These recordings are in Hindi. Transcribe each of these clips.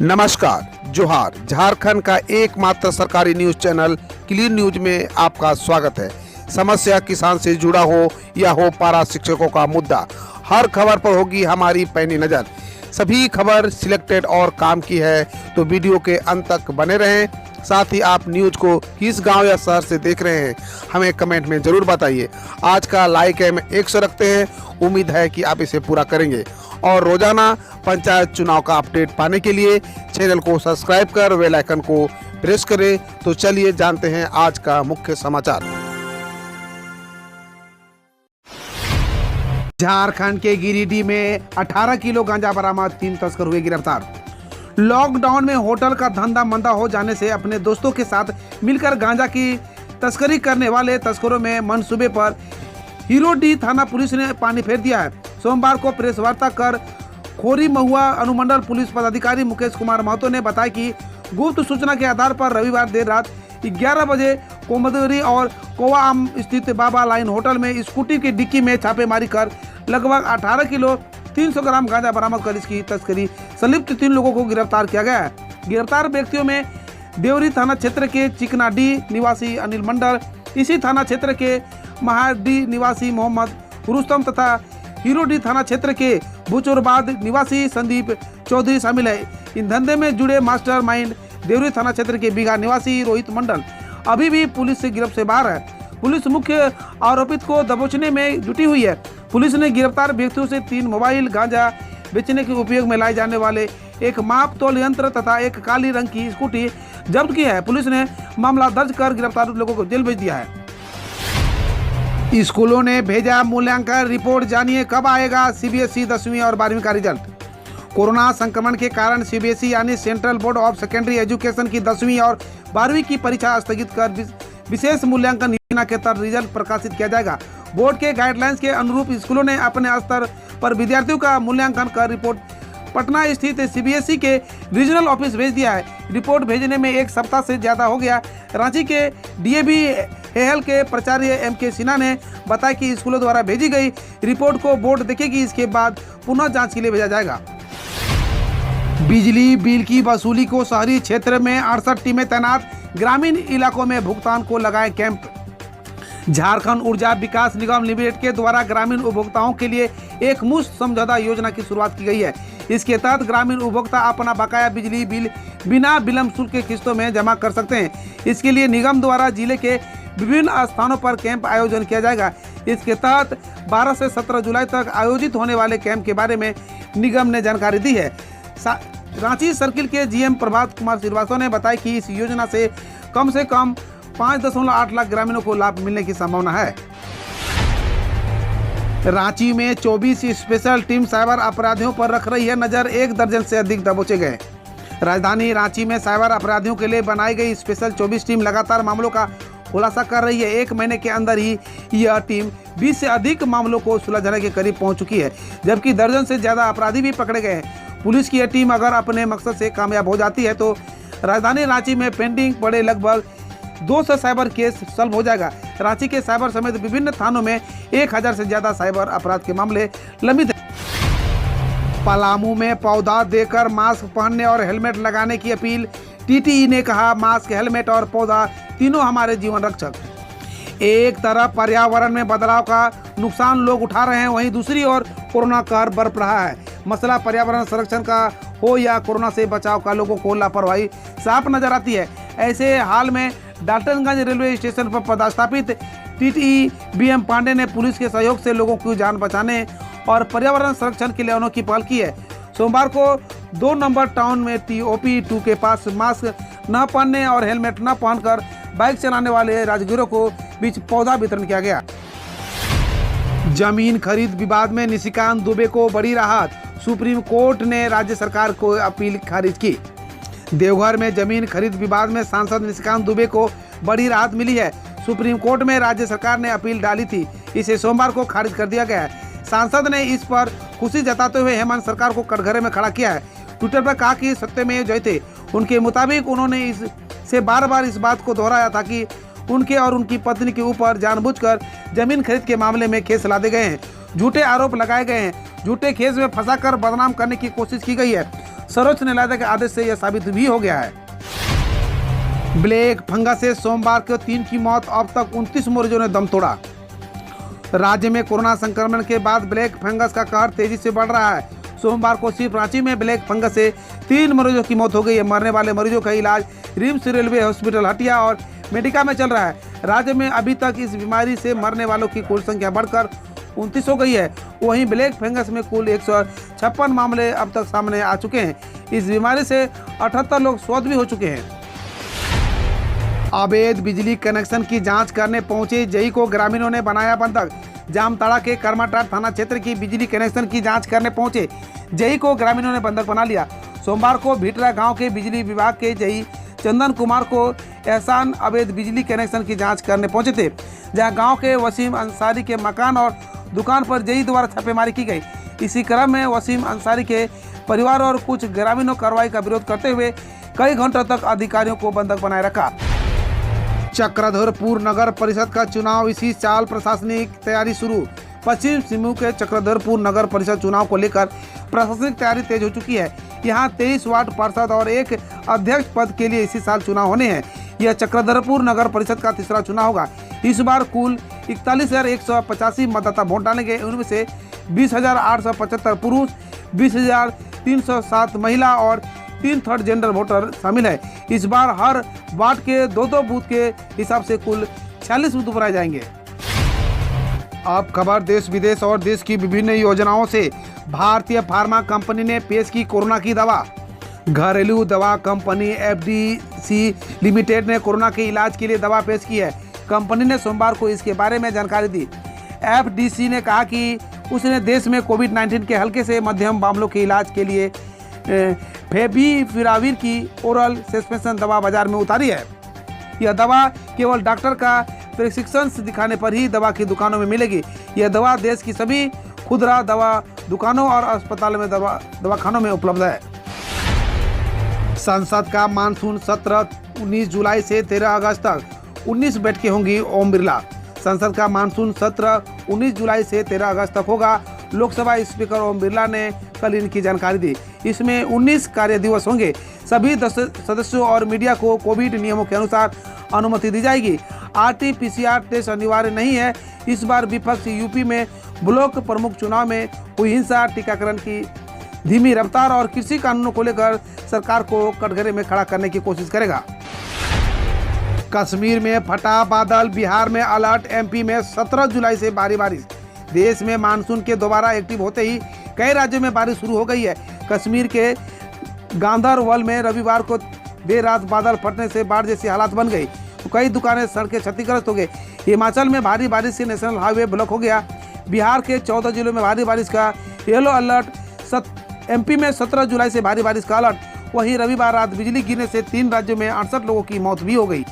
नमस्कार, जोहार। झारखंड का एकमात्र सरकारी न्यूज चैनल क्लीन न्यूज में आपका स्वागत है। समस्या किसान से जुड़ा हो या हो पारा शिक्षकों का मुद्दा, हर खबर पर होगी हमारी पैनी नज़र। सभी खबर सिलेक्टेड और काम की है, तो वीडियो के अंत तक बने रहें। साथ ही आप न्यूज को किस गांव या शहर से देख रहे हैं, हमें कमेंट में ज़रूर बताइए। आज का लाइक हम 100 रखते हैं, उम्मीद है कि आप इसे पूरा करेंगे। और रोजाना पंचायत चुनाव का अपडेट पाने के लिए चैनल को सब्सक्राइब कर बेल आइकन को प्रेस करें। तो चलिए जानते हैं आज का मुख्य समाचार। झारखंड के गिरिडीह में 18 किलो गांजा बरामद, 3 तस्कर हुए गिरफ्तार। लॉकडाउन में होटल का धंधा मंदा हो जाने से अपने दोस्तों के साथ मिलकर गांजा की तस्करी करने वाले तस्करों में मंसूबे पर हीरोडीह थाना पुलिस ने पानी फेर दिया है। सोमवार को प्रेस वार्ता कर खोरी महुआ अनुमंडल पुलिस पदाधिकारी मुकेश कुमार महतो ने बताया कि गुप्त सूचना के आधार पर रविवार देर रात 11 बजे कोमदरी और कोवाआम स्थित बाबा लाइन होटल में स्कूटी की डिक्की में छापेमारी कर लगभग 18 किलो 300 ग्राम गांजा बरामद कर इसकी तस्करी संलिप्त 3 लोगों को गिरफ्तार किया गया है। गिरफ्तार व्यक्तियों में देवरी थाना क्षेत्र के चिकनाडीह निवासी अनिल मंडल, इसी थाना क्षेत्र के महाडीह निवासी मोहम्मद रुस्तम तथा हीरोडीह थाना क्षेत्र के बुचुरबाद निवासी संदीप चौधरी शामिल है। इन धंधे में जुड़े मास्टर माइंड देवरी थाना क्षेत्र के बीघा निवासी रोहित मंडल अभी भी पुलिस से गिरफ्त से बाहर है। पुलिस मुख्य आरोपित को दबोचने में जुटी हुई है। पुलिस ने गिरफ्तार व्यक्तियों से 3 मोबाइल, गांजा बेचने के उपयोग में लाए जाने वाले एक माप तोल यंत्र तथा एक काली रंग की स्कूटी जब्त की है। पुलिस ने मामला दर्ज कर गिरफ्तार लोगों को जेल भेज दिया है। स्कूलों ने भेजा मूल्यांकन रिपोर्ट, जानिए कब आएगा सीबीएसई 10वीं और 12वीं का रिजल्ट। कोरोना संक्रमण के कारण सीबीएसई यानी central board of secondary education की 10वीं और 12वीं की परीक्षा स्थगित कर विशेष मूल्यांकन योजना के तहत रिजल्ट प्रकाशित किया जाएगा। बोर्ड के गाइडलाइंस के अनुरूप स्कूलों ने अपने स्तर पर विद्यार्थियों का मूल्यांकन कर रिपोर्ट पटना स्थित सीबीएसई के रीजनल ऑफिस भेज दिया है। रिपोर्ट भेजने में 1 सप्ताह से ज्यादा हो गया। रांची के डीएवी हेहल के प्राचार्य एमके सिन्हा ने बताया कि स्कूलों द्वारा भेजी गई रिपोर्ट को बोर्ड देखेगी, इसके बाद पुनः जांच के लिए भेजा जाएगा। बिजली बिल की वसूली को शहरी क्षेत्र में 68 टीमें तैनात, ग्रामीण इलाकों में भुगतान को लगाए कैंप। झारखंड ऊर्जा विकास निगम लिमिटेड के द्वारा ग्रामीण उपभोक्ताओं के लिए एक मुश्त समझौता योजना की शुरुआत की गई है। इसके तहत ग्रामीण उपभोक्ता अपना बकाया बिजली बिल बिना विलंब शुल्क के किस्तों में जमा कर सकते हैं। इसके लिए निगम द्वारा जिले के विभिन्न स्थानों पर कैंप आयोजन किया जाएगा। इसके तहत 12 से 17 जुलाई तक आयोजित होने वाले कैंप के बारे में निगम ने जानकारी दी है। रांची सर्किल के जीएम प्रभात कुमार श्रीवास्तव ने बताया कि इस योजना से कम 5.8 लाख ग्रामीणों को लाभ मिलने की संभावना है। रांची में 24 स्पेशल टीम साइबर अपराधियों पर रख रही है नजर, 1 दर्जन से अधिक दबोचे गए। राजधानी रांची में साइबर अपराधियों के लिए बनाई गई स्पेशल 24 टीम लगातार मामलों का खुलासा कर रही है। 1 महीने के अंदर ही यह टीम 20 से अधिक मामलों को सुलझाने के करीब पहुंच चुकी है, जबकि दर्जन से ज्यादा अपराधी भी पकड़े गए हैं। पुलिस की यह टीम अगर अपने मकसद से कामयाब हो जाती है तो राजधानी रांची में पेंडिंग पड़े लगभग 200 साइबर केस सॉल्व हो जाएगा। रांची के साइबर समेत विभिन्न थानों में 1000 से ज्यादा साइबर अपराध के मामले लंबित हैं। पलामू में पौधा देकर मास्क पहनने और हेलमेट लगाने की अपील। टीटीई ने कहा, मास्क, हेलमेट और पौधा तीनों हमारे जीवन रक्षक। एक तरफ पर्यावरण में बदलाव का नुकसान लोग उठा रहे हैं, वहीं दूसरी ओर कोरोना कहर बरप रहा है। मसला पर्यावरण संरक्षण का हो या कोरोना से बचाव का, लोगों को लापरवाही साफ नजर आती है। ऐसे हाल में डाल्टनगंज रेलवे स्टेशन पर पदस्थापित टीटीई बीएम पांडे ने पुलिस के सहयोग से लोगों की जान बचाने और पर्यावरण संरक्षण के लिए अनोखी पहल की है। सोमवार को 2 नंबर टाउन में टीओपी 2 के पास मास्क न पहनने और हेलमेट न पहनकर बाइक चलाने वाले राजगीरों को बीच पौधा वितरण किया गया। जमीन खरीद विवाद में निशिकांत दुबे को बड़ी राहत, सुप्रीम कोर्ट ने राज्य सरकार को अपील खारिज की। देवघर में जमीन खरीद विवाद में सांसद निशिकांत दुबे को बड़ी राहत मिली है। सुप्रीम कोर्ट में राज्य सरकार ने अपील डाली थी, इसे सोमवार को खारिज कर दिया गया है। सांसद ने इस पर खुशी जताते हुए हेमंत सरकार को कटघरे में खड़ा किया है। ट्विटर पर कहा कि सत्यमेव जयते। उनके मुताबिक उन्होंने इससे बार इस बात को दोहराया था कि उनके और उनकी पत्नी के ऊपर जानबूझकर जमीन खरीद के मामले में केस लादे गए हैं, झूठे आरोप लगाए गए हैं, झूठे केस में फंसाकर बदनाम करने की कोशिश की गई है। सर्वोच्च न्यायालय के आदेश से यह साबित भी हो गया है। ब्लैक फंगस से सोमवार को 3 की मौत, अब तक 29 मरीजों ने दम तोड़ा। राज्य में कोरोना संक्रमण के बाद ब्लैक फंगस का कहर तेजी से बढ़ रहा है। सोमवार को सिर्फ रांची में ब्लैक फंगस से 3 मरीजों की मौत हो गई है। मरने वाले मरीजों का इलाज रिम्स रेलवे हॉस्पिटल हटिया और मेडिका में चल रहा है। राज्य में अभी तक इस बीमारी से मरने वालों की कुल संख्या बढ़कर 29 हो गई है। वहीं ब्लैक फंगस में कुल 156 मामले अब तक सामने आ चुके हैं। इस बीमारी से 78 लोग स्वस्थ भी हो चुके हैं। अवैध बिजली कनेक्शन की जांच करने पहुंचे जेई को ग्रामीणों ने बनाया बंधक। जामताड़ा के कर्माटार थाना क्षेत्र की बिजली कनेक्शन की जांच करने पहुंचे जेई को ग्रामीणों ने बंधक बना लिया। सोमवार को भीटरा गांव के बिजली विभाग के जेई चंदन कुमार को एहसान अवैध बिजली कनेक्शन की जांच करने पहुंचे थे, जहां गांव के वसीम अंसारी के मकान और दुकान पर जेई द्वारा छापेमारी की गई। इसी क्रम में वसीम अंसारी के परिवार और कुछ ग्रामीणों कार्रवाई का विरोध करते हुए कई घंटों तक अधिकारियों को बंधक बनाए रखा। चक्रधरपुर नगर परिषद का चुनाव, इसी साल प्रशासनिक तैयारी शुरू। पश्चिम सिंहभूम के चक्रधरपुर नगर परिषद चुनाव को लेकर प्रशासनिक तैयारी तेज हो चुकी है। यहां 23 वार्ड पार्षद और एक अध्यक्ष पद के लिए इसी साल चुनाव होने हैं। यह चक्रधरपुर नगर परिषद का तीसरा चुनाव होगा। इस बार कुल 41,185 मतदाता वोट डालेंगे। उनमें से 20,875 पुरुष, 20,307 महिला और 3 थर्ड जेंडर वोटर शामिल है। इस बार हर वार्ड के 2-2 बूथ के हिसाब से कुल 46 बूथ बनाए जाएंगे। अब खबर देश विदेश और देश की विभिन्न योजनाओं से। भारतीय फार्मा कंपनी ने पेश की कोरोना की दवा। घरेलू दवा कंपनी एफडीसी लिमिटेड ने कोरोना के इलाज के लिए दवा पेश की है। कंपनी ने सोमवार को इसके बारे में जानकारी दी। एफडीसी ने कहा कि उसने देश में कोविड-19 के हल्के से मध्यम मामलों के इलाज के लिए फेविपिराविर की ओरल सस्पेंशन दवा बाजार में उतारी है। यह दवा केवल डॉक्टर का प्रिस्क्रिप्शन दिखाने पर ही दवा की दुकानों में मिलेगी। यह दवा देश की सभी खुदरा दवा दुकानों और अस्पतालों में दवाखानों में उपलब्ध है। संसद का मानसून सत्र 19 जुलाई से 13 अगस्त तक 19 बैठकें होंगी। ओम बिरला। संसद का मानसून सत्र 19 जुलाई से 13 अगस्त तक होगा। लोकसभा स्पीकर ओम बिरला ने कल इनकी जानकारी दी। इसमें 19 कार्य दिवस होंगे। सभी सदस्यों और मीडिया को कोविड नियमों के अनुसार अनुमति दी जाएगी। RT-PCR टेस्ट अनिवार्य नहीं है। इस बार विपक्ष यूपी में ब्लॉक प्रमुख चुनाव में हुई हिंसा, टीकाकरण की धीमी रफ्तार और कृषि कानूनों को लेकर सरकार को कटघरे में खड़ा करने की कोशिश करेगा। कश्मीर में फटा बादल, बिहार में अलर्ट, MP में 17 जुलाई से भारी बारिश। देश में मानसून के दोबारा एक्टिव होते ही कई राज्यों में बारिश शुरू हो गई है। कश्मीर के गांदरबल में रविवार को देर रात बादल फटने से बाढ़ जैसी हालात बन गई, तो कई दुकानें, सड़कें क्षतिग्रस्त हो गई। हिमाचल में भारी बारिश से नेशनल हाईवे ब्लॉक हो गया। बिहार के 14 जिलों में भारी बारिश का येलो अलर्ट। MP में 17 जुलाई से भारी बारिश का अलर्ट। वहीं रविवार रात बिजली गिरने से 3 राज्यों में 68 लोगों की मौत भी हो गई।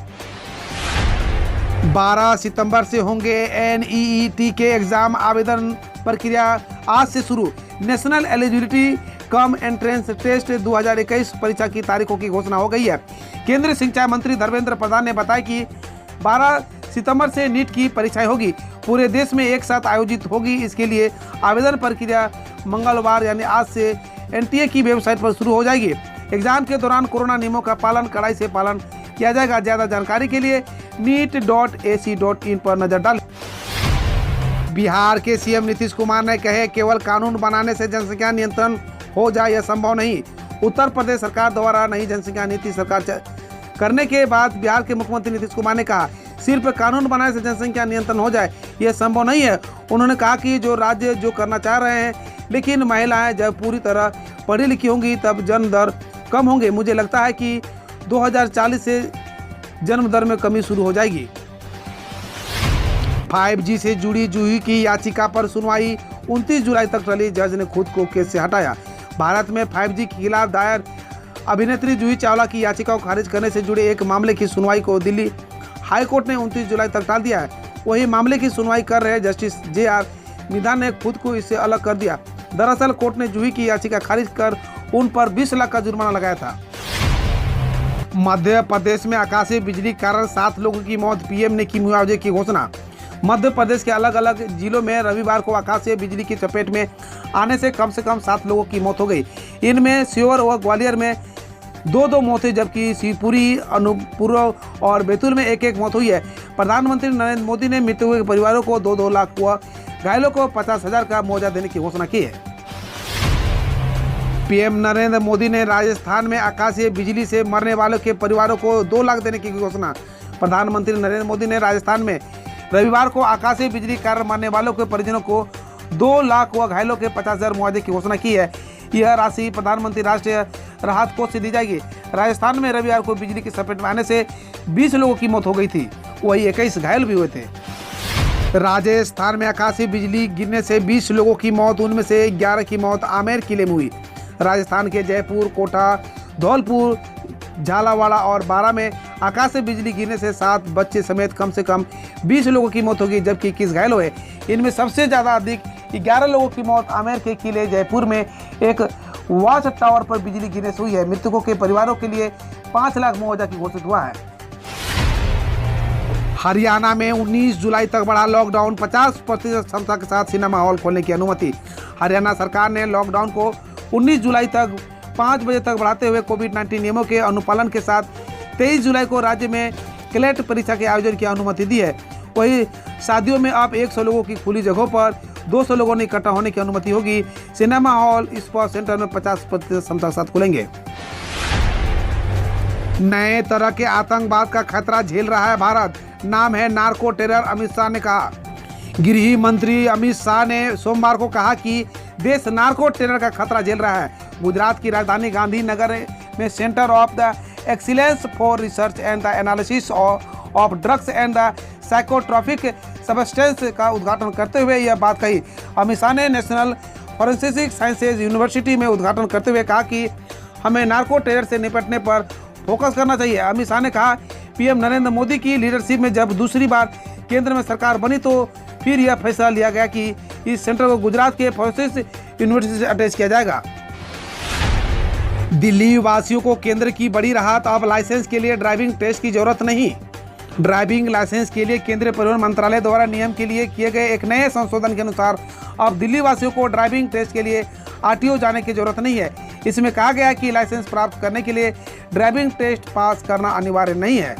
12 सितंबर से होंगे NEET के एग्जाम। आवेदन प्रक्रिया आज से शुरू। National eligibility cum entrance test 2021 परीक्षा की तारीखों की घोषणा हो गई है। केंद्रीय शिक्षा मंत्री धर्मेंद्र प्रधान ने बताया कि 12 सितंबर से नीट की परीक्षाएं होगी। पूरे देश में एक साथ आयोजित होगी। इसके लिए आवेदन प्रक्रिया मंगलवार यानी आज से NTA की वेबसाइट पर शुरू हो जाएगी। एग्जाम के दौरान कोरोना नियमों का पालन कड़ाई से पालन किया जाएगा। ज्यादा जानकारी के लिए neet.ac.in पर नजर डालें। बिहार के CM नीतीश कुमार ने कहे केवल कानून बनाने से जनसंख्या नियंत्रण हो जाए, यह संभव नहीं। उत्तर प्रदेश सरकार द्वारा नई जनसंख्या नीति सरकार करने के बाद बिहार के मुख्यमंत्री नीतीश कुमार ने कहा सिर्फ कानून बनाने से जनसंख्या नियंत्रण हो जाए, यह संभव नहीं है। उन्होंने कहा कि जो राज्य जो करना चाह रहे हैं, लेकिन महिलाएं जब पूरी तरह पढ़ी लिखी होंगी तब जन्म दर कम होंगे। मुझे लगता है कि 2040 से जन्म दर में कमी शुरू हो जाएगी। 5G से जुड़ी जूही की याचिका पर सुनवाई 29 जुलाई तक टली। जज ने खुद को केस से हटाया। भारत में 5G के खिलाफ दायर अभिनेत्री जूही चावला की याचिका को खारिज करने से जुड़े एक मामले की सुनवाई को दिल्ली हाई कोर्ट ने 29 जुलाई तक टाल दिया है। वही मामले की सुनवाई कर रहे जस्टिस JR मिधान ने खुद को इससे अलग कर दिया। दरअसल कोर्ट ने जूही की याचिका खारिज कर उन पर 20 लाख का जुर्माना लगाया था। मध्य प्रदेश में आकाशीय बिजली के कारण 7 लोगों की मौत। PM ने की मुआवजे की घोषणा। मध्य प्रदेश के अलग अलग जिलों में रविवार को आकाशीय बिजली की चपेट में आने से कम 7 लोगों की मौत हो गई। इनमें सीहोर व ग्वालियर में 2-2 मौत हुई, जबकि शिवपुरी, अनूपपुर और बैतूल में 1-1 मौत हुई है। प्रधानमंत्री नरेंद्र मोदी ने मृत्यु हुए परिवारों को 2-2 लाख व घायलों को 50,000 का मुआवजा देने की घोषणा की है। पीएम नरेंद्र मोदी ने राजस्थान में आकाशीय बिजली से मरने वालों के परिवारों को 2 लाख देने की घोषणा। प्रधानमंत्री नरेंद्र मोदी ने राजस्थान में रविवार को आकाशीय बिजली कारण मरने वालों के परिजनों को 2 लाख व घायलों के 50,000 मुआवजे की घोषणा की है। यह राशि प्रधानमंत्री राष्ट्रीय राहत कोष से दी जाएगी। राजस्थान में रविवार को बिजली की चपेट में आने से 20 लोगों की मौत हो गई थी, वही 21 घायल भी हुए थे। राजस्थान में आकाशीय बिजली गिरने से 20 लोगों की मौत, उनमें से 11 की मौत आमेर किले में हुई। राजस्थान के जयपुर, कोटा, धौलपुर, झालावाड़ा और बारां में आकाशीय बिजली गिरने से 7 बच्चे समेत कम से कम 20 लोगों की मौत हो गई, जबकि 21 घायल हुए। इनमें सबसे ज़्यादा अधिक 11 लोगों की मौत आमेर के किले जयपुर में एक वॉच टावर पर बिजली गिरने से हुई है। मृतकों के परिवारों के लिए 5 लाख मुआवजा की घोषित हुआ है। हरियाणा में 19 जुलाई तक बढ़ा लॉकडाउन, 50% क्षमता के साथ सिनेमा हॉल खोलने की अनुमति। हरियाणा सरकार ने लॉकडाउन को 19 जुलाई तक 5 बजे तक बढ़ाते हुए कोविड-19 नियमों के अनुपालन के साथ 23 जुलाई को राज्य में क्लेट परीक्षा के आयोजन की अनुमति दी है। वहीं शादियों में अब 100 लोगों की खुली जगहों पर 200 लोगों ने इकट्ठा होने की अनुमति होगी। सिनेमा हॉल, स्पा सेंटर में 50% क्षमता के साथ खुलेंगे। नए तरह के आतंकवाद का खतरा झेल रहा है भारत, नाम है नार्को टेरर, अमित शाह ने कहा। गृह मंत्री अमित शाह ने सोमवार को कहा कि देश नार्को टेरर का खतरा झेल रहा है। गुजरात की राजधानी गांधीनगर में centre of the excellence for research and the analysis of drugs and the psychotropic substance का उद्घाटन करते हुए यह बात कही। अमित शाह ने नेशनल फॉरेंसिक साइंसेज यूनिवर्सिटी में उद्घाटन करते हुए कहा कि हमें नार्को टेरर से निपटने पर फोकस करना चाहिए। अमित शाह ने कहा, पीएम नरेंद्र मोदी की लीडरशिप में जब दूसरी बार केंद्र में सरकार बनी तो फिर यह फैसला लिया गया कि इस सेंटर को गुजरात के फॉरेंसिक यूनिवर्सिटी से अटैच किया जाएगा। दिल्ली वासियों को केंद्र की बड़ी राहत, अब लाइसेंस के लिए ड्राइविंग टेस्ट की जरूरत नहीं। ड्राइविंग लाइसेंस के लिए केंद्रीय परिवहन मंत्रालय द्वारा नियम के लिए किए गए एक नए संशोधन के अनुसार अब दिल्ली वासियों को ड्राइविंग टेस्ट के लिए आरटीओ जाने की जरूरत नहीं है। इसमें कहा गया कि लाइसेंस प्राप्त करने के लिए ड्राइविंग टेस्ट पास करना अनिवार्य नहीं है।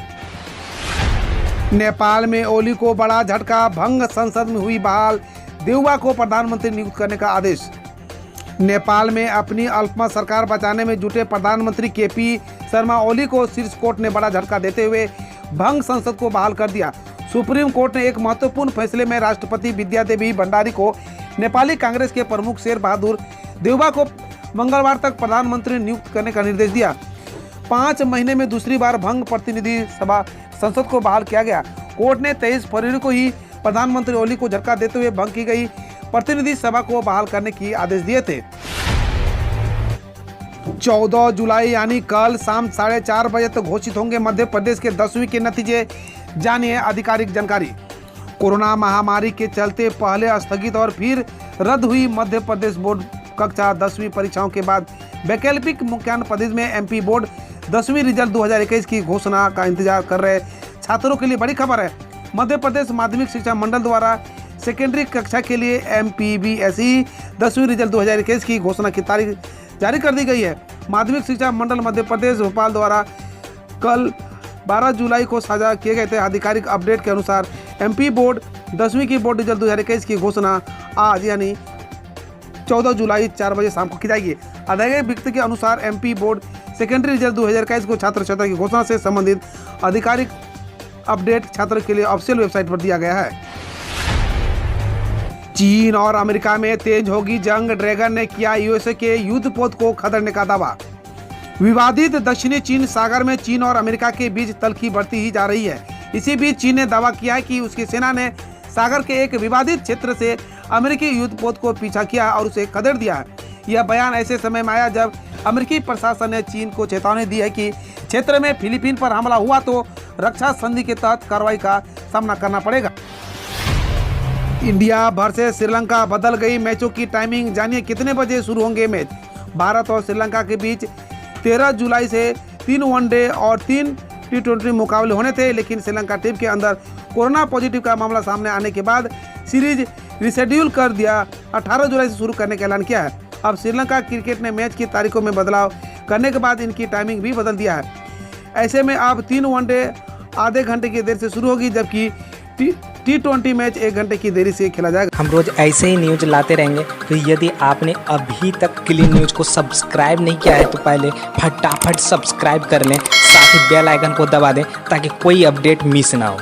नेपाल में ओली को बड़ा झटका, भंग संसद में हुई बहाल, देउबा को प्रधानमंत्री नियुक्त करने का आदेश। नेपाल में अपनी अल्पमत सरकार बचाने में जुटे प्रधानमंत्री केपी शर्मा ओली को शीर्ष कोर्ट ने बड़ा झटका देते हुए भंग संसद को बहाल कर दिया। सुप्रीम कोर्ट ने एक महत्वपूर्ण फैसले में राष्ट्रपति विद्यादेवी भंडारी को नेपाली कांग्रेस के प्रमुख शेर बहादुर देउबा को मंगलवार तक प्रधानमंत्री नियुक्त करने का निर्देश दिया। 5 महीने में दूसरी बार भंग प्रतिनिधि सभा संसद को बहाल किया गया। कोर्ट ने 23 फरवरी को ही प्रधानमंत्री ओली को झटका देते हुए भंग की गई प्रतिनिधि सभा को बहाल करने की आदेश दिए थे। 14 जुलाई यानी कल शाम 4:30 बजे तक घोषित होंगे मध्य प्रदेश के 10वीं के नतीजे, जानिए आधिकारिक जानकारी। कोरोना महामारी के चलते पहले स्थगित और फिर रद्द हुई मध्य प्रदेश बोर्ड कक्षा 10वीं परीक्षाओं के बाद वैकल्पिक मुख्यान्न पद्धति में एमपी बोर्ड 10वीं रिजल्ट 2021 की घोषणा का इंतजार कर रहे छात्रों के लिए बड़ी खबर है। मध्य प्रदेश माध्यमिक शिक्षा मंडल द्वारा सेकेंडरी कक्षा के लिए एमपीबीएसई 10वीं रिजल्ट 2021 की घोषणा की तारीख जारी कर दी गई है। माध्यमिक शिक्षा मंडल मध्य प्रदेश भोपाल द्वारा कल 12 जुलाई को साझा किए गए थे आधिकारिक अपडेट के अनुसार एमपी बोर्ड 10वीं की बोर्ड रिजल्ट 2021 की घोषणा आज यानी 14 जुलाई 4 बजे शाम को की जाएगी। आधिकारिक विज्ञप्ति के अनुसार एमपी बोर्ड सेकेंडरी रिजल्ट 2021 को छात्र छात्रा की घोषणा से संबंधित आधिकारिक अपडेट छात्रों के लिए ऑफिशियल वेबसाइट पर दिया गया है। चीन और अमेरिका में तेज होगी जंग, ड्रैगन ने किया यूएसए के युद्धपोत को खदेड़ने का दावा। विवादित दक्षिणी चीन सागर में चीन और अमेरिका के बीच तल्खी बढ़ती ही जा रही है। इसी बीच चीन ने दावा किया है कि उसकी सेना ने सागर के एक विवादित क्षेत्र से अमेरिकी युद्धपोत को पीछा किया और उसे खदेड़ दिया है। यह बयान ऐसे समय में आया जब अमेरिकी प्रशासन ने चीन को चेतावनी दी है कि क्षेत्र में फिलीपीन पर हमला हुआ तो रक्षा संधि के तहत कार्रवाई का सामना करना पड़ेगा। इंडिया वर्सेस श्रीलंका, बदल गई मैचों की टाइमिंग, जानिए कितने बजे शुरू होंगे मैच। भारत और श्रीलंका के बीच 13 जुलाई से 3 वनडे और 3 T20 मुकाबले होने थे, लेकिन श्रीलंका टीम के अंदर कोरोना पॉजिटिव का मामला सामने आने के बाद सीरीज रिशेड्यूल कर दिया। 18 जुलाई से शुरू करने का ऐलान किया है। अब श्रीलंका क्रिकेट ने मैच की तारीखों में बदलाव करने के बाद इनकी टाइमिंग भी बदल दिया है। ऐसे में अब 3 वनडे आधे घंटे की देर से शुरू होगी, जबकि T20 मैच 1 घंटे की देरी से खेला जाएगा। हम रोज ऐसे ही न्यूज लाते रहेंगे, तो यदि आपने अभी तक क्लीन न्यूज को सब्सक्राइब नहीं किया है तो पहले फटाफट सब्सक्राइब कर लें, साथ ही बेल आइकन को दबा दें ताकि कोई अपडेट मिस ना हो।